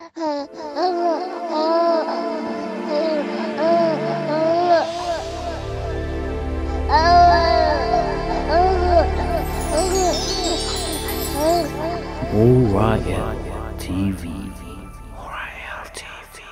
Orion TV. Orion TV.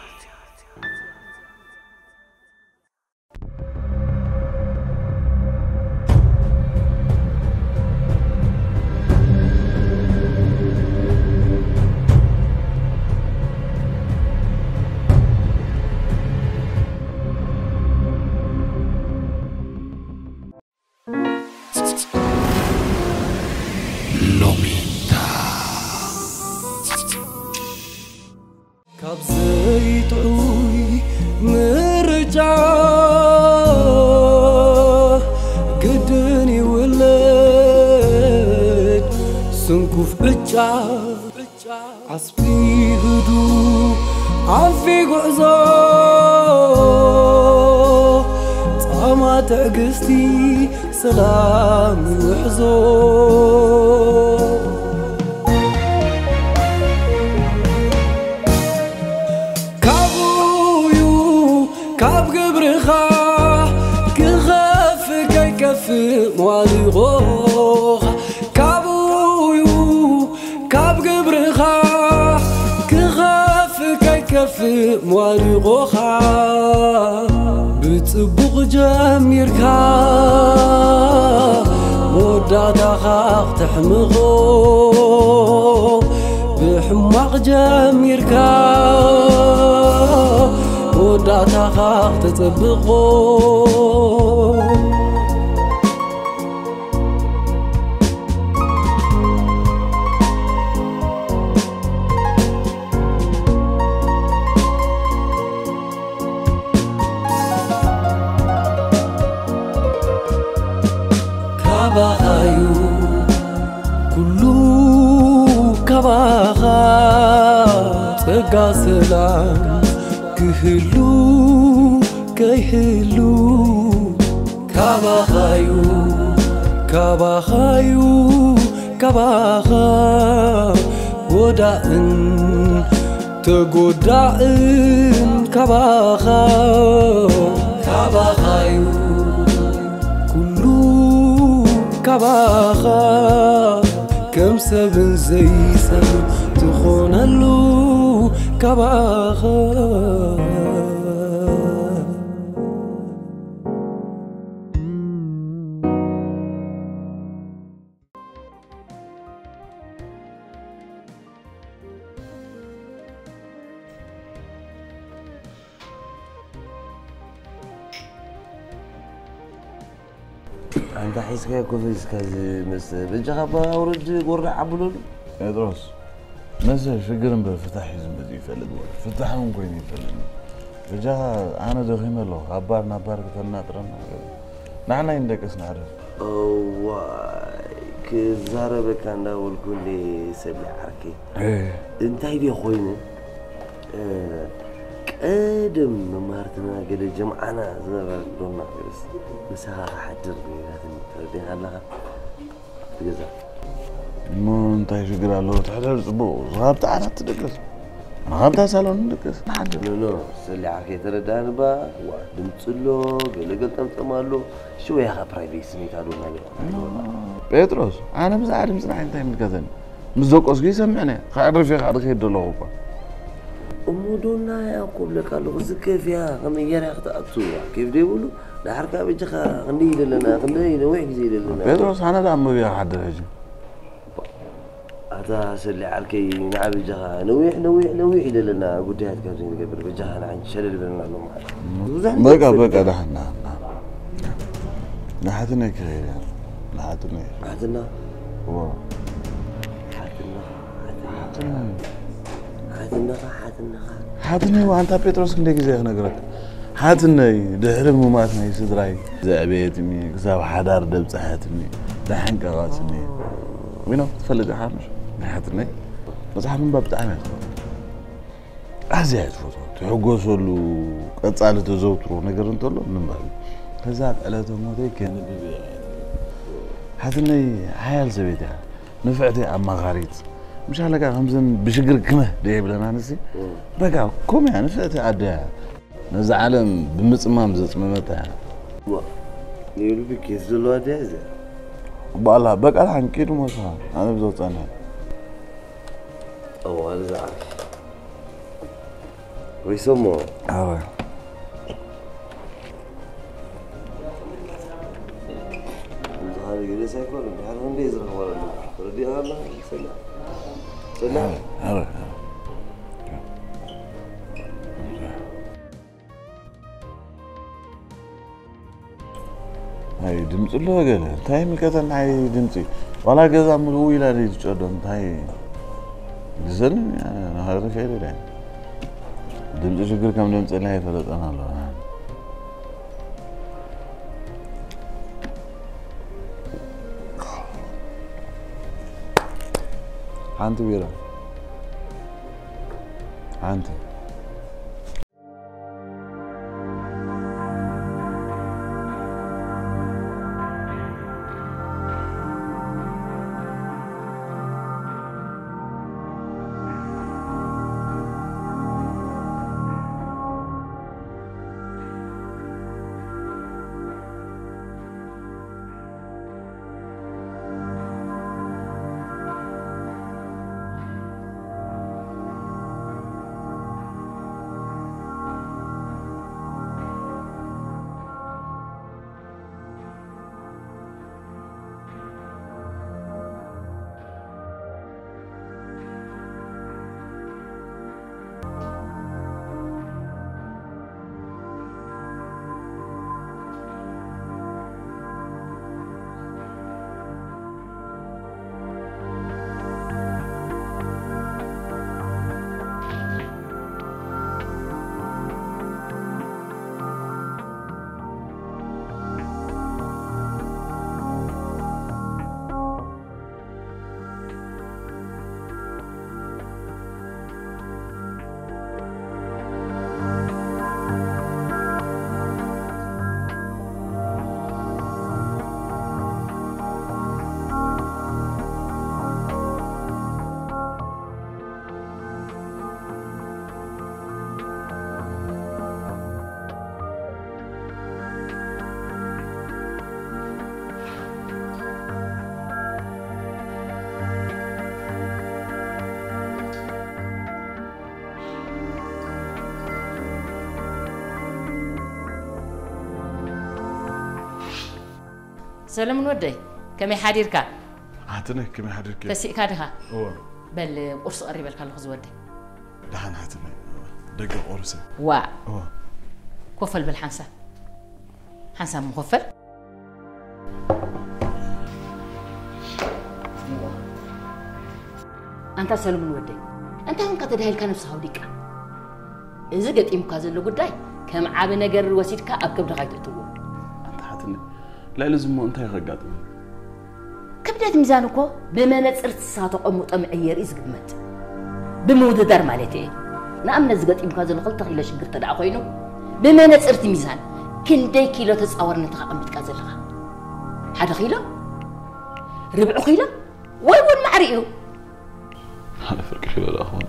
كابزيتوي مرجع قدني ولد سنكوف بجع عصبي هدو عفي قعزو طعما تعقستي سلام وحزو موالي غوخ كابويو كاب قبرخا كغاف كيكف موالي غوخا بتبوغ جاميركا ودادا خاق تحمغو بحماق جاميركا ودادا خاق تطبقو كباخايو كلو كباخا تقا سلام كهلو كيهلو كباخايو كباخايو كباخا وداءن تقوداءن كباخا كباخايو كباخا كم سبن زي سبن تخونلو كباخا أنت حيس كذا كوفيس كذا مثل بجابا ورد قرع عبلول يا دروس مثل شجرن بفتح حزم بدي يفلد فتحهم كوين يفلد بجاه أنا دخيم له عبار نبار كترنا ترنا نحن عندك نعرف واي كزاربك أنا والكل سبع حركي إيه أنت هيدي خويني قدم ممارتنا قد جمعنا زنبال دونا بس مساها حدر لكن تردين هلها تجزا مو انت شجر له تحضر صبو غابت عنا تدقس غابت سالون ندقس حدر نو سلي عكي تردان با دمصلو قلقل طمطمالو شويه خا برايفسي ميتادونا بيتروس انا مزعل مزنا انت متكزن مزوقس يسمعني خاطر في خاطر يدلو با أمودنا يا قبل قالوا زكى فيها غني يرى أختأتوا كيف ديقولوا لا حركة بيجخا غني لنا غني نوعي زي لنا بيدروس أنا لا أمي بيا حد رجع هذا سلي على نعم بيجخا نوعي لنا قلت هاد كذي قبل بيجخا أنا عند شلل بيننا لهم بقى ده نحتنا كغير يعني نحتنا واو حاتني وانت بيتروس كندي زي نغرك حاتني دهر مماتني سدراي زعبيتني زاب حدار دبصحتني دحن قراسني وينو تفلد حامش حاتني مصحف من باب تعامل ازيات فوتو تحقوسلو قصال تزوترو ነገር እንተሎ ምን ባል ከዛ ቀለቶ ሞተይ كان حاتني حيال زبيدة نفعتي أما غاريت مش على كا خمسن بشجر كمه ده بلنا نسي رجع كم يعني فات عدا نزع عالم بمصمام زصممتها وا يقول بك يزلوا هذا بالله بقى حنكيد مصها انا بزوت انا او انا زعل ويسمو اه هذا كده سيكون هذا ليز ولا ردي الله سلام اه هاي دمت له قال تايم كذا هاي دمتي ولا كذا ملو الى ريت جدون هاي زين يعني هذا خير يعني دمت شكر كم دمت له فلت انا الله انت بيرا انت سلام ودي كمي حاديركا هاتنا كمي حاديركا تسيك هادها بل قرص قريب الخلخ ودي دحن هاتنا دقة قرصة وا كفل بالحنسة حنسة مخفل أنت سلام ودي أنت هم كتده هل كانوا سهوديك إذا قد إمكازل لقداي كم عاب نجر وسيدك أبكب رغايته أنت هاتنا لا لازم أنت يرجعت كبدات ميزانكو بمنصر تساطق أمطم عير إزقمت بمود دار مالتي نعم نزقت إمكازل غلطة إلى شجر تدع خوينو بمنصر ميزان كندي كيلو تصور نتقام بتكازلها حدا خيلو ربع خيلو وين معريو هذا فرق خيلو الأخوان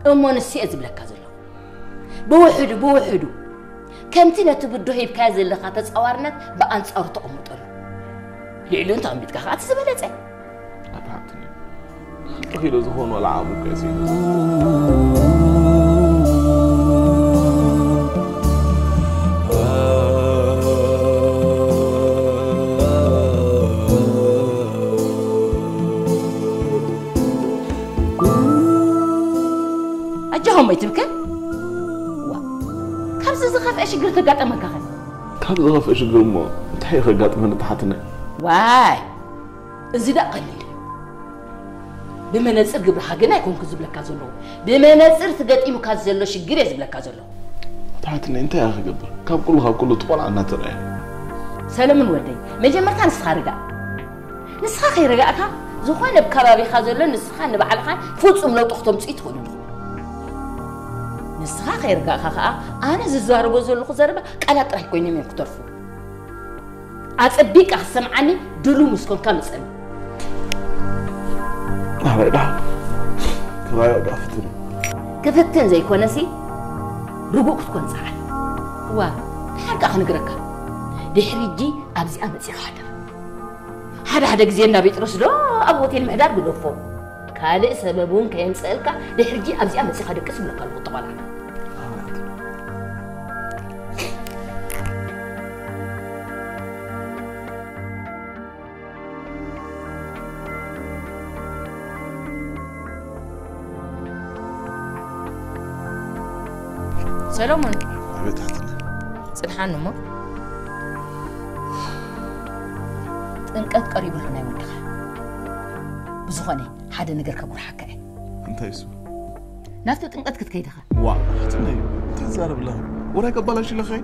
أمون السيئز بلا كازلو بوحدو كمتنا تبدو هيب كازل لخا تصورنا بأنس أرطو أمطلو لعلو انت عم بتكاخات سبلت أبعتني خيلو زخون ولا عابو كاسين أجاهم ما يتبكى كم زخاف إيش قلت قاطع مكان كم زخاف إيش قل ما تحيي خقاط من تحتنا واي زيدا قليل بمنصر قبل حاجنا يكون كذب لك كازلو بمنصر تقطعي مكازلو شجر يزب لك كازلو تحتنا أنت يا أخي قبل كم كله طبعا عنا ترى سلام ودي ما جمرت نسخة رجع نسخة خير رجعتها زخوان بكبابي خازلو نسخة نبع الخان فوتهم لو تختم تسيت خلنا نسخة خير رجع أنا ززار بزول خزربة أنا ترى كوني من كترفو أتصدق أحسن عني دلو مسكون كم سنة لا رايق قفتني كفتن زي كونسي رجوك تكون صعب وا حركة خنقرك دحرجي أبزي أمسي خادم هذا جزينا بيترس دو أبوتي المعدار قلوفو كالي سببون كيم سألك دحرجي أبزي أمسي خادم كسب لك المطبع سلامون عبيت حتنا صدحان مو تنقت قريب لنا يودخ بزخني حدا نجر كبر حكايه انت يسو نافت تنقت كتكيدخ وا حتنا تزارب لها وراك بلاش لخي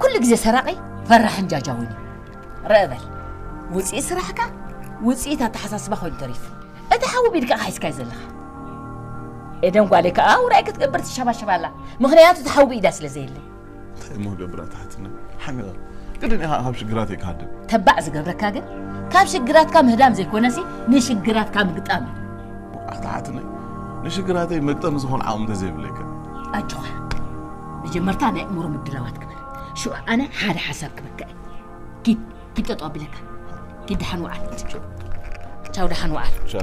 كل جزء سراقي فرح جاجاوني رابل وصي سراحك وصي تحساسبه خوين تريف اتحاو بيدك حيس كايزلخ إذن قالك ورايك تقبرت الشباب مغنيات تحاو بيدا سلازيلي مو قبرات حتنا حميدة قدني هاب شجراتي كادم تبع زقبرك كاجن كاب شجرات كام هدام زي كونسي نشجرات كام قطامي أقطعتني نشجراتي مقطم زهون عام تزيبلك أجوها جمرتاني أمور مدلوات كبر شو أنا هذا حساب كبر كيف تطابي لك كيف دحن وعد شو دحن وعد شو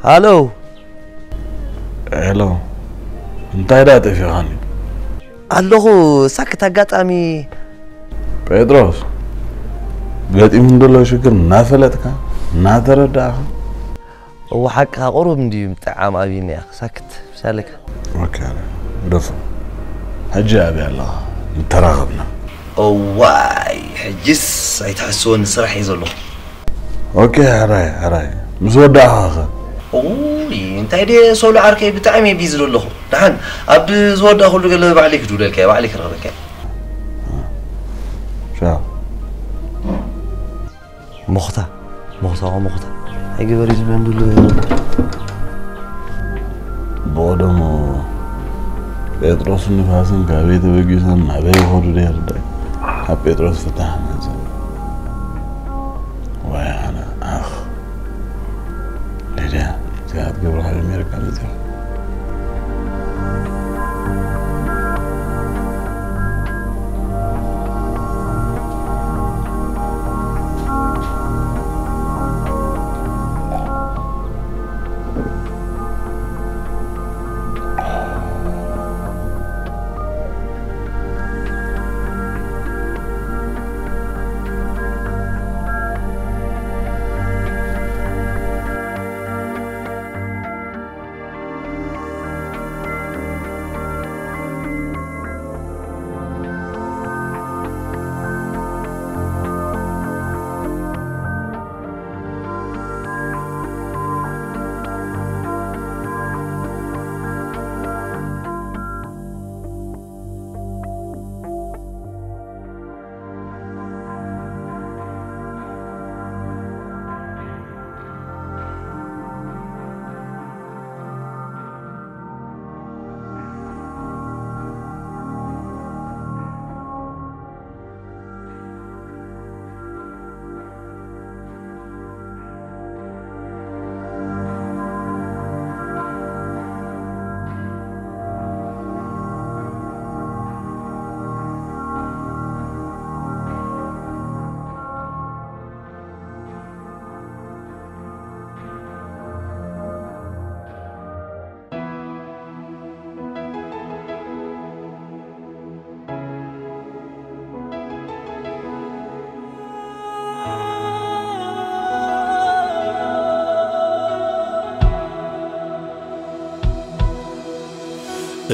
الو الو انت ايدات في غاني الله سكت اغاطامي بيدروس بيتي من دولو شكر نافلتك ناترداخ هو حق قرب ندي مطعم ابيني يا سكت سالك اوكي دفع حجابي الله تراغبنا واي حجس ايتحسون صراحه يزلو اوكي هراي مزوداها اوي انت هدي سولو عركي بتعمي بيزلو له دحن اب زودا كله قال بعليك دولك بعليك رغبك شو مختا هيجي بريز بندول بودمو بيتروس نفاسن كابيت بيجيسن ابي هودو دير داي اب بيتروس فتحنا زين وانا اخ ليه زاد قبل هاي امريكا بزير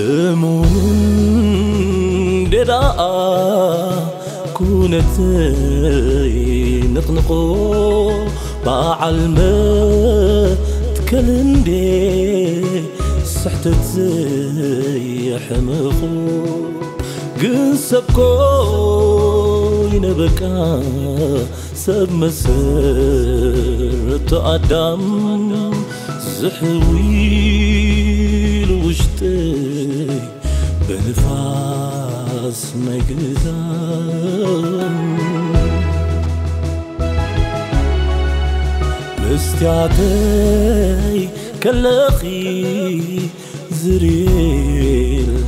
أمون دراء كونتي نقنقو بعلمة تكلندي سحتت زي حمقو قنسبكو ينبكا سب مسر تقدم زحوي لوشتي بنفاس ما يقدم مستعتي كلاخي زريلا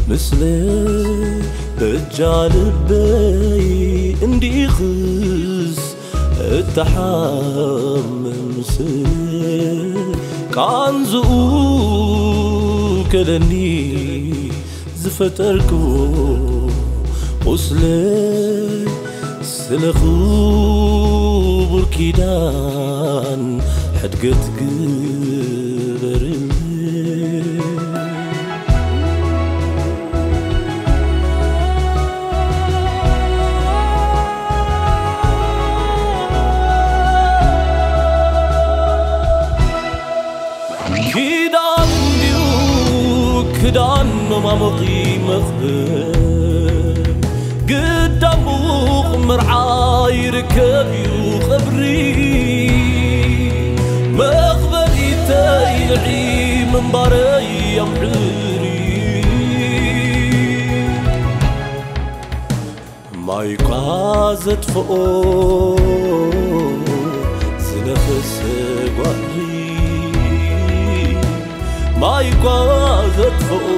مثلي الجالبي اندي خس التحمل سي كان زقو كلني زفتركو وصلي سلخو بالكيدان حدقت قبر كدان ما مقيم مخبر قدام بوق مرعاي ركبي وخبري مخبري تايلعي من باري يمحري ما يقازت فوق سنفس قواري ما يقازت فوق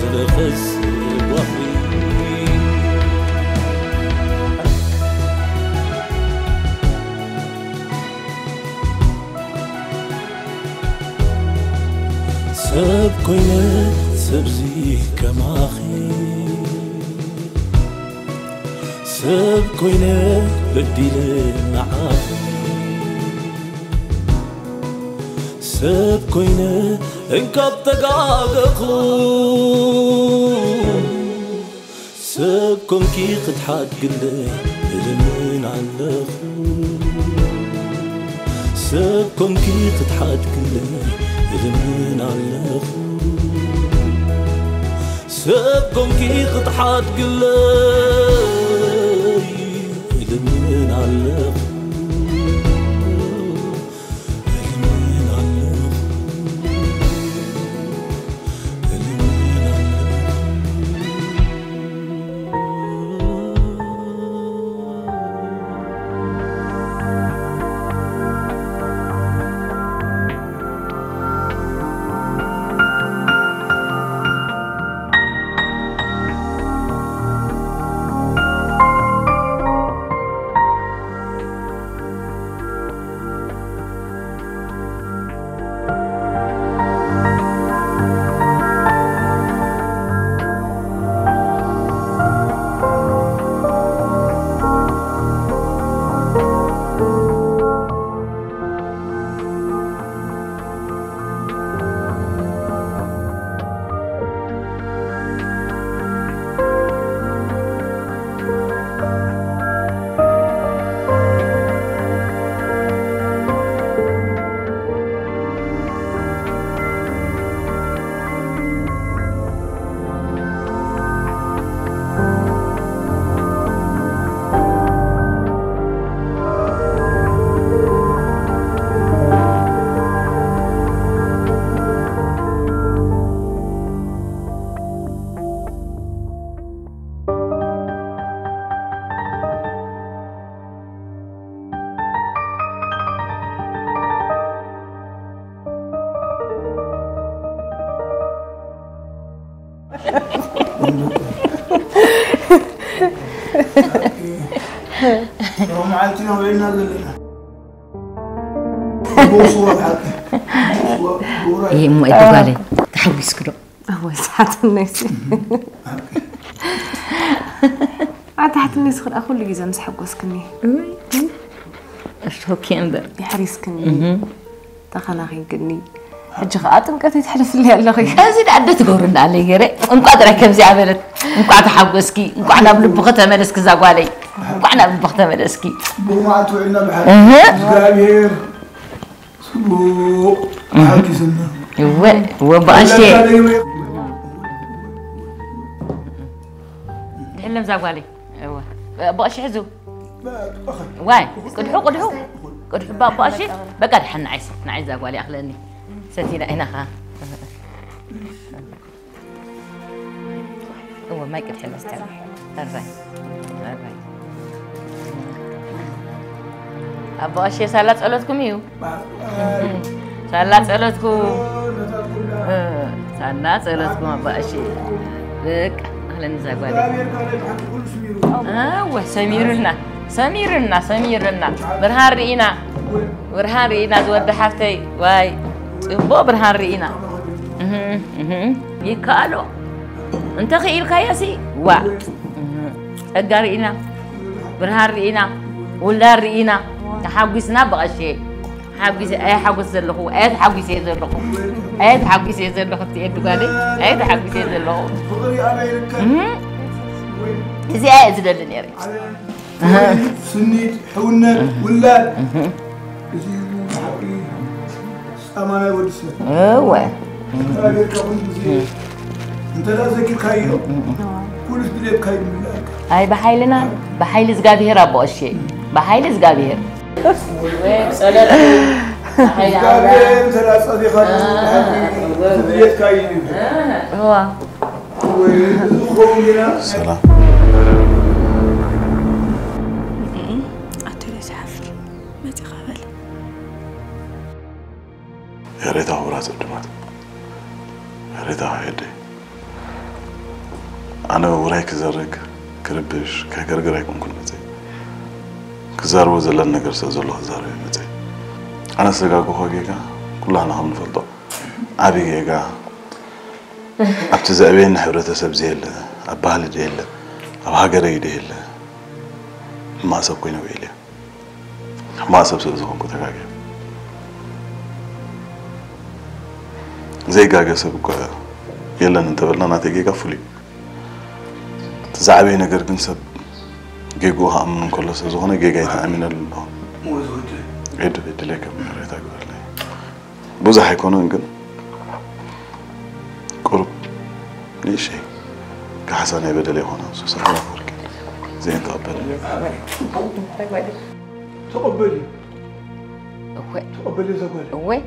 سنفس وحي سب كوينة سبزي كماخي سب كوينة بدي معاخي سب كوينة انكب تقاققو سب كونكي قد حاد قلة لمن علخو سب كونكي قد حاد قلة لمن علخو سب كونكي قد حاد قلة لمن علخو روم عالتنا وين نزلنا إيه مو إتقالي تحويس كده هو ساعات الناس تحت الناس خل أخو اللي جيزان نسحب وسكني أشتو كيمبر يحريس كني تخنا خين كني حجي خاطم كاتي تحلف لي الله خي هذه عدة تقولنا على غيره انقوا أدرى كم زي عملت انقوا تحبسكي انقوا أنا بلبختها ملسك زاقوالي انقوا أنا بلبختها ملسكي بوما توعنا بحال غير سبو حاكي سنة وبقى شيء تحلم زاقوالي بقى شيء حزو وين قدحو بقى شيء بقى حن عايز زاقوالي أخلني ستينا هنا ها هو ما يقدر حلو استنى الراي أبو أشي سالات سألتكم يو سالات سألتكم أبو أشي لك أهلا نزاقوالي سميرنا برهان رئينا زود حفتي واي بو برهان رئينا يكالو انت خيل كاياسي وا اقارئنا برهان رئينا ولا رئينا تحاقسنا بغشي حاقس اي حاقس زلخو اي حاقس يزلخو تيدغالي اي حاقس يزلخو زي اي زدلني يا ريت سنيت حونا ولاد أمانة ودسة. أنت لازم كايو. كل شيء كايو منك. هاي بحيل زقابير أبو أشي. بحيل زقابير. زقابير ثلاث صديقات. بديت كايو. هو. سلام. يا ريتها وراس الدمات يا ريتها هيدي أنا ورايك زرق كربش كجرجر يكون كل متى كزار وزل النجار سأزوله زار متى أنا سجاكو خاجيكا كلها أنا هم نفضل أبي جيكا أبتزابين حورته سبزيل أبهال ديل أبهاجري ديل ما سبقينا ويلي ما سبزهم كتاجي زي جاجا سبقة يلا ننتبهنا ناتيجي كفولي تزعبي نجر كنسب جيجوها من كل سزونة جيجا يتعامل الله إيد لك من ريتها قبل لي بوزة حيكونوا إنجن قرب ليش شيء كحسن يبدلي هنا سوسة الله فرق زين تقبلي تقبلي زوجي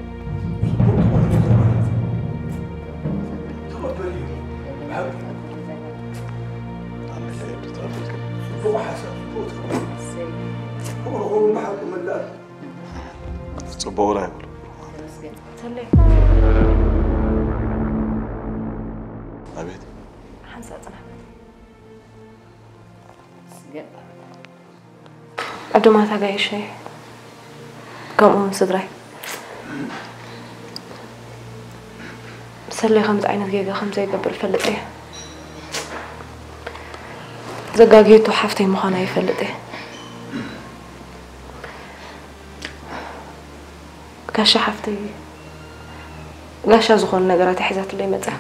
صبوا ولا يقول أبيت عبدو ما تلاقي شيء كم صدري سلي 5 عينات جيجا 5 يقبل فلتي زقاقيتو حفتي مخانا يفلتي كاشا حفتي غاشا زخون نقرات حزات اللي متى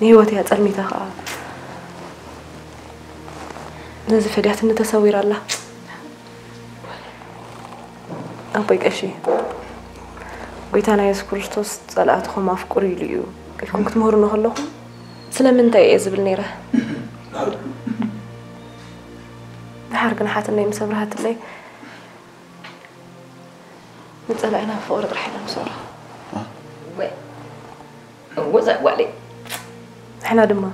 هيوتي هتسلميتها خا نزل فديات إن تصوير الله أبيك أشي قلت أنا يسوع كريستوس صلاتكم ما فكري ليو كنت مهرنا خلهم سلام أنت يا زبل نيره نحرقنا حتى إني مسافر هات اللي نتسأل أنا فور رحنا بسرعة وزق وعلي إحنا دما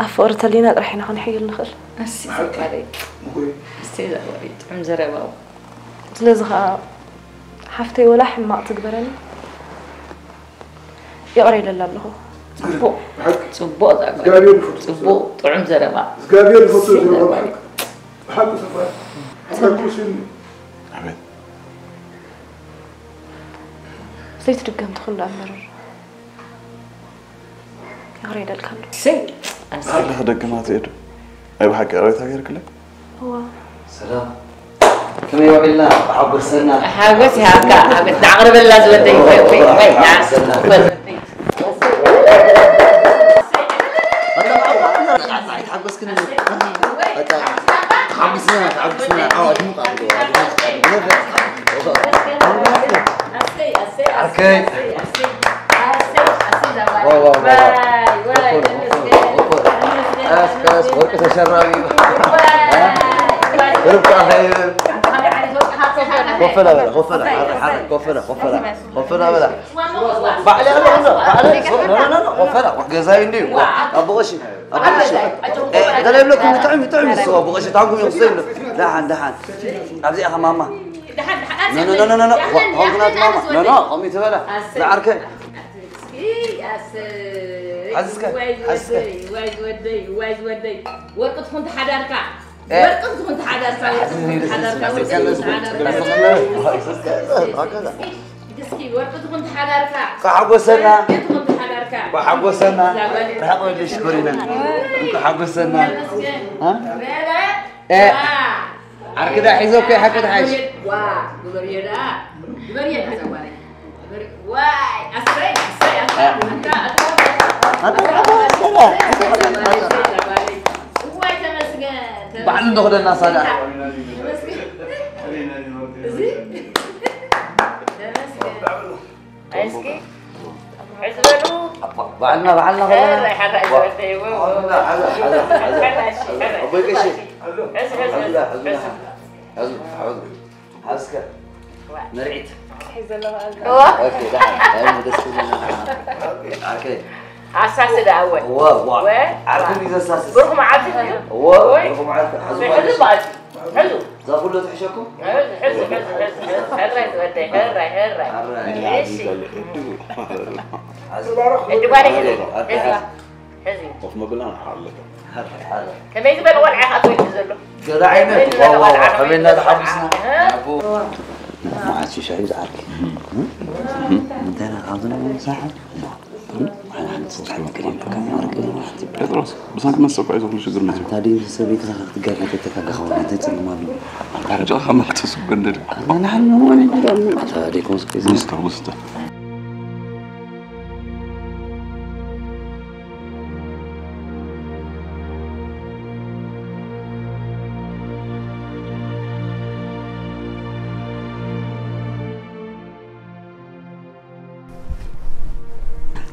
أفور تلينا رحنا خنحيل نخل أسيزك علي أسيزك علي تعم زرباو تلزغ حفتي ولا حما تقبرني يقري لله صبو صبو صبو تعم زربا زقابير الفطور حق صبا حق سن أبيت زيت رقم تخل أمر يقري للكل سي هل خدك ما تيجي أي بحكي قريتها غير كله هو سلام كم يوعدنا حبسنا حاجة هاكا حاجة تعقرب الله زودي حبسنا حبسنا غفلة بلا غفلة حرك غفلة بلا بعد لا غفلة جزاين دي أبو غشي ده لا يملكوا تعمي السوا أبو غشي تعمكم يوصلوا دحن أبزي أخا ماما لا هونات ماما لا قومي تبلا لا عركة حسك وايد ودي ورقة كنت حدارك ورقة كنت حدارك وحقوسنا حقوا اللي شكرنا حقوسنا ها ايه عارف كده حيزوك حكت عايش واي بعد ندخل الناس هذا بعلنا أبوي كشي حسك نريت اوكي ده اوكي اساس الاول واو عارفين اذا اساس بركم عارفين بركم عارفين حلو زافوا له تحشاكم حلو وفي مبلغ حالك كما يجب أن أولع خاطر ينزله كذا عينك والله خلينا نحبسنا أبو ما عاد شيء شهيد عارك انت انا غاضنا صاحب انا نستطيع نتكلم كم عارك بطرس بس انت ما تسوق عايز كل شيء قرمتي تادي سبيك تقال تتكا خونا تتلما بي رجع خملت تسوق قندر انا حنا هو انا تادي كوس كيس مستر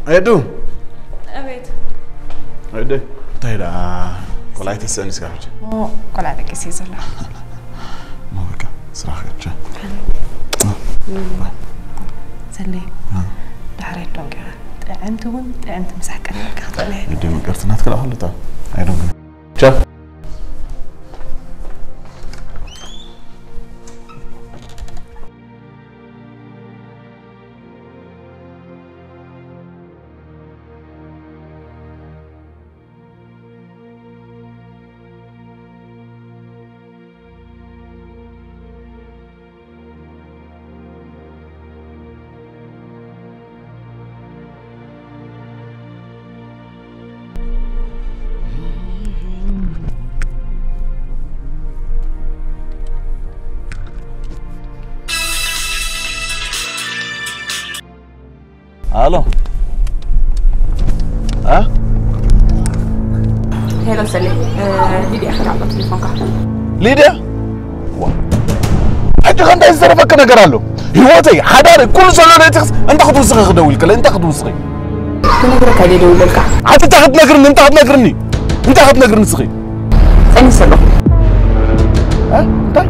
Aduh. أبيت. Aduh. Tidak. Kalau itu saya sekarang. Oh, kalau ada kisah salah. Mau ke? Serah kerja. سلي. دحرت دونك. أنت مسحكر لك خطأ. Jadi mengerti nak kalau hal itu. Aduh. Ciao. Halo. ها؟ هلا سلي. ليديا أخذ على التليفون كحل. ليديا؟ أنت كنت تزرف كنا قرالو. هواتي حداري كل سنة نتخس أنت خد وسخي خدوي الكلا أنت خد وسخي. تنقرك هذي دول لك. حتى تاخد نقرني أنت خد نقرني. أنت خد نقرني سخي. أنا سلو. ها؟ طيب.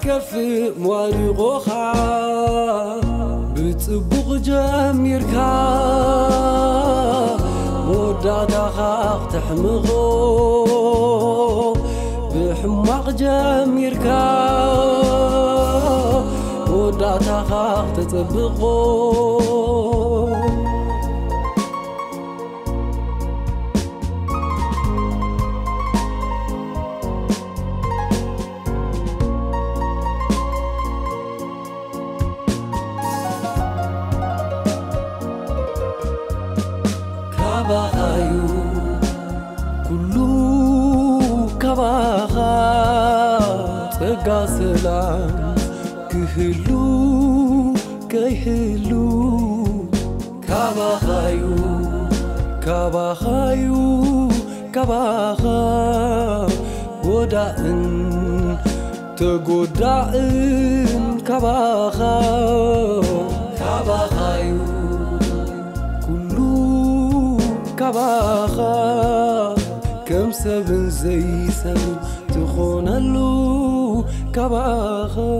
كفي موالي غوخا بتصبغ جميركا وداتا خاق تحمغو بحماق جميركا وداتا خاق تطبغو كباخايو كلو كباخا تقا سلام كهلو كيهلو كباخايو كباخايو كباخا وداءن تقوداءن كباخا كباخايو كباخا كم سبن زي سبن تخون اللو كباخا